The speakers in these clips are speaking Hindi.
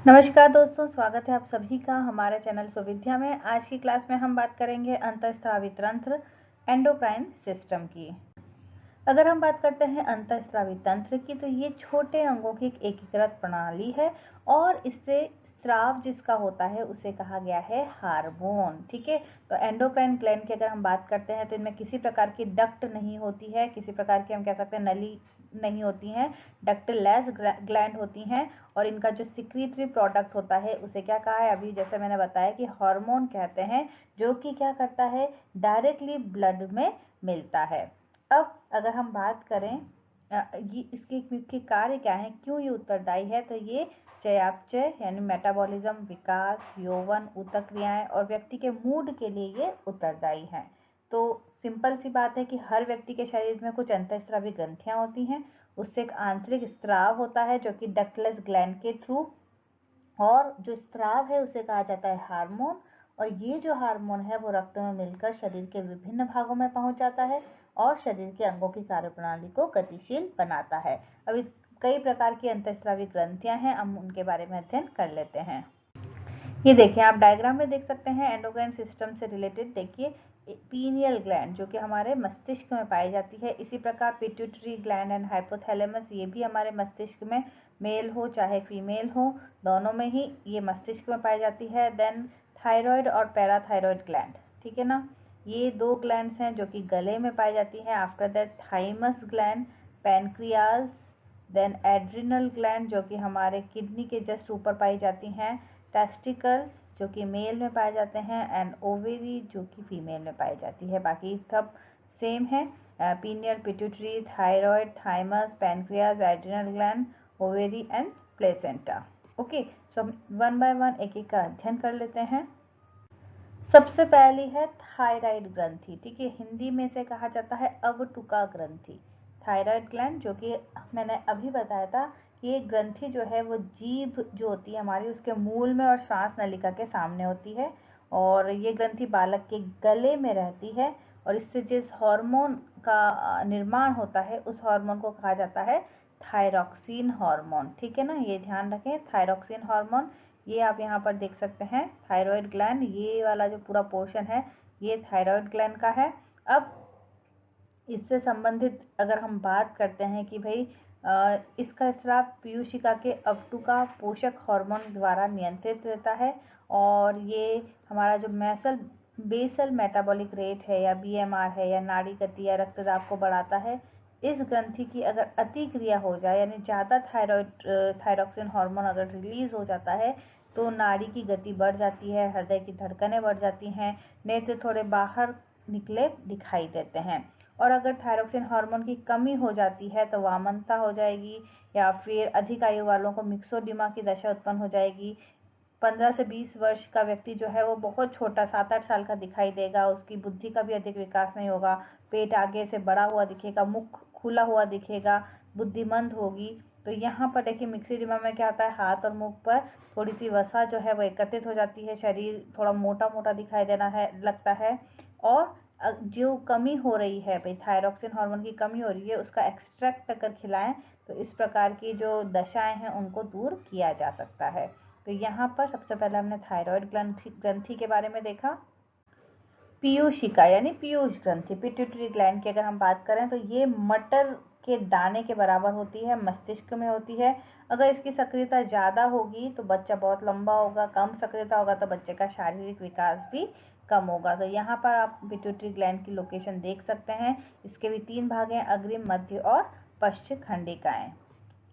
नमस्कार दोस्तों, स्वागत है आप सभी का हमारे चैनल सुविद्या में। आज की क्लास में हम बात करेंगे अंतःस्रावी तंत्र एंडोक्राइन सिस्टम की। अगर हम बात करते हैं अंतःस्रावी तंत्र की, तो ये छोटे अंगों की एक एकीकृत प्रणाली है और इससे स्राव जिसका होता है उसे कहा गया है हार्मोन। ठीक है, तो एंडोक्राइन ग्लैंड की अगर हम बात करते हैं तो इनमें किसी प्रकार की डक्ट नहीं होती है, किसी प्रकार की हम कह सकते हैं नली नहीं होती हैं, डक्टलेस ग्लैंड होती हैं। और इनका जो सिक्रीटरी प्रोडक्ट होता है उसे क्या कहा है, अभी जैसे मैंने बताया कि हार्मोन कहते हैं, जो कि क्या करता है, डायरेक्टली ब्लड में मिलता है। अब अगर हम बात करें ये इसके मुख्य कार्य क्या है, क्यों ये उत्तरदायी है, तो ये चयापचय यानी मेटाबॉलिज्म, विकास, यौवन, ऊतक क्रियाएं और व्यक्ति के मूड के लिए ये उत्तरदायी है। तो सिंपल सी बात है कि हर व्यक्ति के शरीर में कुछ अंतःस्रावी ग्रंथियां होती हैं, उससे एक आंतरिक स्त्राव होता है जो कि डक्टलेस ग्लैंड के थ्रू, और जो स्त्राव है उसे कहा जाता है हार्मोन। और ये जो हार्मोन है वो रक्त में मिलकर शरीर के विभिन्न भागों में पहुंच जाता है और शरीर के अंगों की कार्यप्रणाली को गतिशील बनाता है। अभी कई प्रकार की अंतःस्रावी ग्रंथियां हैं, हम उनके बारे में अध्ययन कर लेते हैं। ये देखिए, आप डायग्राम में देख सकते हैं एंडोक्राइन सिस्टम से रिलेटेड। देखिए, पीनियल ग्लैंड जो कि हमारे मस्तिष्क में पाई जाती है, इसी प्रकार पिट्यूटरी ग्लैंड एंड हाइपोथैलेमस ये भी हमारे मस्तिष्क में, मेल हो चाहे फीमेल हो, दोनों में ही ये मस्तिष्क में पाई जाती है। देन थायराइड और पैराथायराइड ग्लैंड, ठीक है ना, ये दो ग्लैंड्स हैं जो कि गले में पाई जाती हैं। After that thymus gland, pancreas, then adrenal gland जो कि हमारे किडनी के जस्ट ऊपर पाई जाती हैं, टेस्टिकल्स जो कि मेल में पाए जाते हैं, एंड ओवेरी जो कि फीमेल में पाई जाती है। बाकी सब सेम है, pineal, pituitary, thyroid, thymus, pancreas, adrenal gland, ovary and placenta. Okay, so one by one एक एक का अध्ययन कर लेते हैं। सबसे पहली है थायराइड ग्रंथि। ठीक है, हिंदी में से कहा जाता है अवटुका ग्रंथि। थायराइड ग्लैंड जो कि मैंने अभी बताया था, ये ग्रंथि जो है वो जीभ जो होती है हमारी, उसके मूल में और श्वास नलिका के सामने होती है। और ये ग्रंथि बालक के गले में रहती है और इससे जिस हार्मोन का निर्माण होता है उस हार्मोन को कहा जाता है थायरॉक्सिन हार्मोन। ठीक है ना, ये ध्यान रखें, थायरॉक्सिन हार्मोन। ये आप यहाँ पर देख सकते हैं थायराइड ग्लैंड, ये वाला जो पूरा पोर्शन है ये थायराइड ग्लैंड का है। अब इससे संबंधित अगर हम बात करते हैं कि भाई इसका स्राव पीयूषिका के अवटुका पोषक हार्मोन द्वारा नियंत्रित रहता है। और ये हमारा जो बेसल मेटाबॉलिक रेट है या बीएमआर है या नाड़ी गति या रक्तदाब को बढ़ाता है। इस ग्रंथि की अगर अतिक्रिया हो जाए यानी ज़्यादा थायरॉक्सिन हार्मोन अगर रिलीज हो जाता है तो नाड़ी की गति बढ़ जाती है, हृदय की धड़कनें बढ़ जाती हैं, नेत्र थोड़े बाहर निकले दिखाई देते हैं। और अगर थायरॉक्सिन हार्मोन की कमी हो जाती है तो वामनता हो जाएगी, या फिर अधिक आयु वालों को मिक्सोडिमा की दशा उत्पन्न हो जाएगी। 15 से 20 वर्ष का व्यक्ति जो है वो बहुत छोटा 7-8 साल का दिखाई देगा, उसकी बुद्धि का भी अधिक विकास नहीं होगा, पेट आगे से बड़ा हुआ दिखेगा, मुख खुला हुआ दिखेगा, बुद्धिमंद होगी। तो यहाँ पर देखिए मिक्सोडिमा में क्या होता है, हाथ और मुख पर थोड़ी सी वसा जो है वो एकत्रित हो जाती है, शरीर थोड़ा मोटा मोटा दिखाई देना है लगता है। और जो कमी हो रही है भाई, थायरॉक्सिन हार्मोन की कमी हो रही है, उसका एक्सट्रैक्ट अगर खिलाएं तो इस प्रकार की जो दशाएं हैं उनको दूर किया जा सकता है। तो यहाँ पर सबसे पहले हमने थायराइड ग्रंथि के बारे में देखा। पीयूषिका यानी पीयूष ग्रंथि, पिट्यूटरी ग्लैंड की अगर हम बात करें तो ये मटर के दाने के बराबर होती है, मस्तिष्क में होती है। अगर इसकी सक्रियता ज़्यादा होगी तो बच्चा बहुत लंबा होगा, कम सक्रियता होगा तो बच्चे का शारीरिक विकास भी कम होगा। तो यहाँ पर आप पिट्यूटरी ग्लैंड की लोकेशन देख सकते हैं। इसके भी 3 भाग हैं, अग्रिम, मध्य और पश्चिम खंडिकाएं।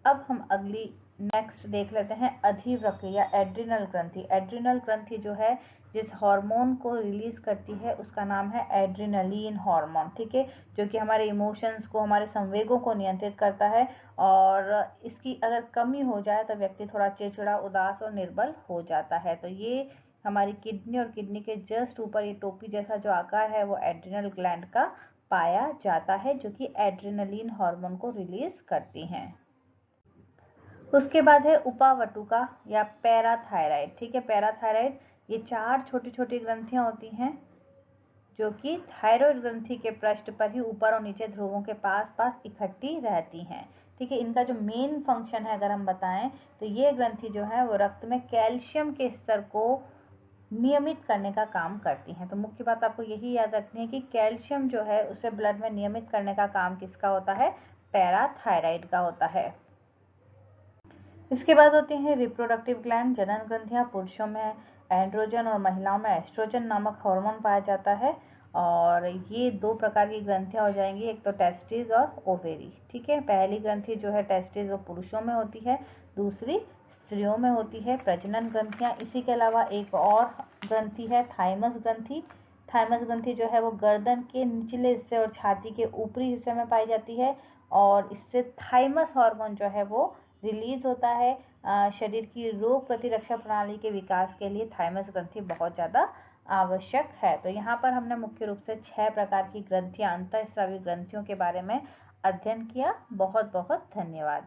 अब हम अगली नेक्स्ट देख लेते हैं अधिवृक्क या एड्रिनल ग्रंथि। एड्रिनल ग्रंथि जो है जिस हार्मोन को रिलीज करती है उसका नाम है एड्रिनलिन हार्मोन। ठीक है, जो कि हमारे इमोशंस को, हमारे संवेगों को नियंत्रित करता है। और इसकी अगर कमी हो जाए तो व्यक्ति थोड़ा चिड़चिड़ा, उदास और निर्बल हो जाता है। तो ये हमारी किडनी और किडनी के जस्ट ऊपर ये टोपी जैसा जो आकार है वो एड्रिनल ग्लैंड का पाया जाता है, जो कि एड्रिनलिन हार्मोन को रिलीज करती हैं। उसके बाद है उपावटुका या पैराथायराइड। ठीक है, पैराथायराइड ये 4 छोटी छोटी ग्रंथियां होती हैं जो कि थायराइड ग्रंथि के पृष्ठ पर ही ऊपर और नीचे ध्रुवों के पास पास इकट्ठी रहती हैं। ठीक है। इनका जो मेन फंक्शन है अगर हम बताएं तो ये ग्रंथि जो है वो रक्त में कैल्शियम के स्तर को नियमित करने का काम करती हैं। तो मुख्य बात आपको यही याद रखनी है कि कैल्शियम जो है उसे ब्लड में नियमित करने का काम किसका होता है, पैराथायराइड का होता है। इसके बाद होती हैं रिप्रोडक्टिव ग्लैंड, जनन ग्रंथियां। पुरुषों में एंड्रोजन और महिलाओं में एस्ट्रोजन नामक हार्मोन पाया जाता है। और ये दो प्रकार की ग्रंथियां हो जाएंगी, एक तो टेस्टिस और ओवेरी। ठीक है, पहली ग्रंथि जो है टेस्टिस वो पुरुषों में होती है, दूसरी स्त्रियों में होती है प्रजनन ग्रंथियां। इसी के अलावा एक और ग्रंथि है थाइमस ग्रंथि। थाइमस ग्रंथि जो है वो गर्दन के निचले हिस्से और छाती के ऊपरी हिस्से में पाई जाती है और इससे थाइमस हार्मोन जो है वो रिलीज होता है। शरीर की रोग प्रतिरक्षा प्रणाली के विकास के लिए थाइमस ग्रंथि बहुत ज़्यादा आवश्यक है। तो यहाँ पर हमने मुख्य रूप से 6 प्रकार की ग्रंथियां, अंतःस्रावी ग्रंथियों के बारे में अध्ययन किया। बहुत बहुत धन्यवाद।